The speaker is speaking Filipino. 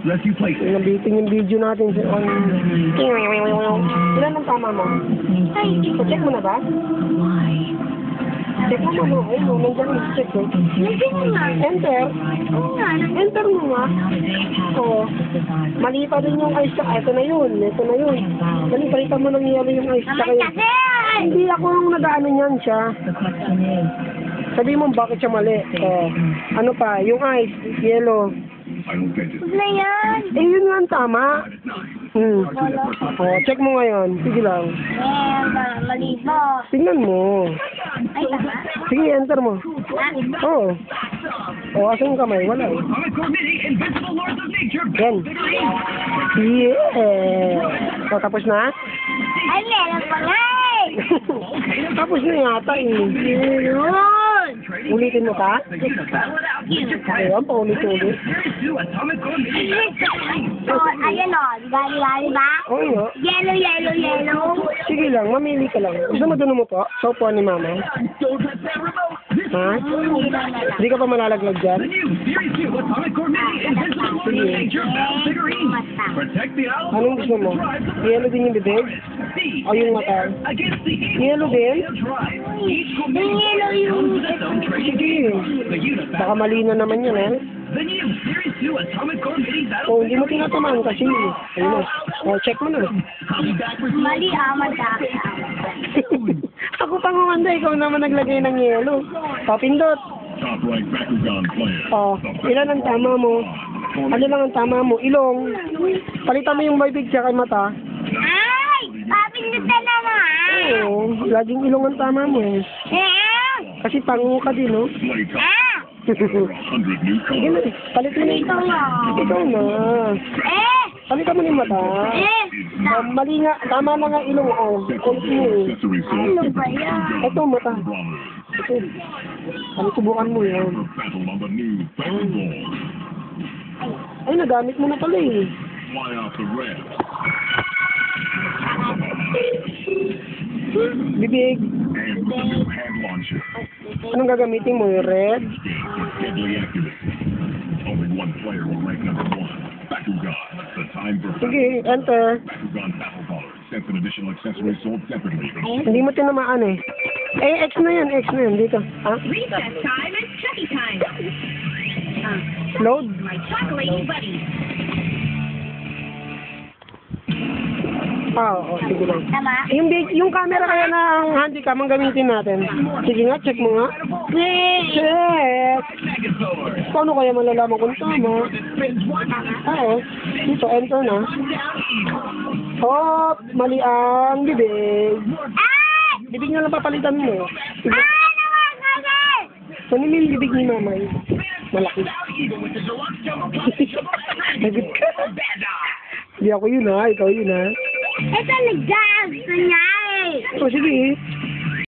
Rescue plate. Nabitin yung video natin sa on. Ilan ang tama mo? Ay, So, check mo na ba? Check mo mo. Ayun mo, nandiyan yung check ko. nandiyan mo nga. Enter. Oo nga. Enter mo nga. Oo. Mali pa rin yung ice tsaka. Ito na yun. Ito na yun. Dali, palitan mo ng yellow yung ice tsaka Naman yun. kasi! Hindi ako yung nag-ano niyan siya. Sabi mo bakit siya mali. Oh. Ano pa? Yung ice, yellow. Huwag na yan. Eh, yun nga ang tama. Oh, check mo ngayon. Sige lang. Mali po. Tingnan mo. Ay, tama. Sige, enter mo. Oo. Oh, asan yung kamay? Wala. Yan. Yeah. So, tapos na? Ay, meron pa nga eh. Tapos na yata eh. Meron. Ulitin mo ka? Ayan, paulit-ulit. Oh, ayan o. Gali-gali ba? Oo nga. Yellow, yellow, yellow. Sige lang, mamili ka lang. Gusto mo doon mo po? Sa upuan ni mama? Ha? Hindi ka pa malalaglag dyan? Anong gusto mo? Yellow din yung bibig? O yung mata? Yellow din? Yung yellow yung... Sige. Baka mali na naman yun, eh. O, hindi mo tinatamaan kasi. Ayun na. O, check mo na. Mali madami. Ako pa ngumanda, ikaw naman naglagay ng yellow. O, pindot. O, ilan ang tama mo? Ano lang ang tama mo? Ilong. Palitan mo yung bibig siya kay mata. Ay! Papindutan na nga. Oo, laging ilong ang tama mo eh. Kasi pango ka din, no? Sige na, palit mo na ito. Ikaw na. Palitan mo na yung mata. Mali nga, tama na nga ilong ko. Kulit mo eh. Ano ba yan? Ito, mata. Ito. Ano, subukan mo yan. Ay, nagamit mo na pala eh. Bibig. Anong gagamitin mo? Yung red? Sige, enter. Hindi mo tinamaan eh. Eh, X na yan, X na yan. Dito. Ha? Recess time and Chucky time. Load? My chocolatey buddy. Oo, sige lang. Tama? Yung camera kaya na ang handicam ang gamitin natin. Sige nga, check mo nga. Check! Paano kaya malalaman kung tama? Oo. Dito, enter na. Hop! Mali ang bibig. Bibig na lang papalitan mo. Saan yung bibig ni mamay? Malaki. Nagit ka. Hindi ako yun ha, ikaw yun ha. Ito nag-gas na niya eh. O sige.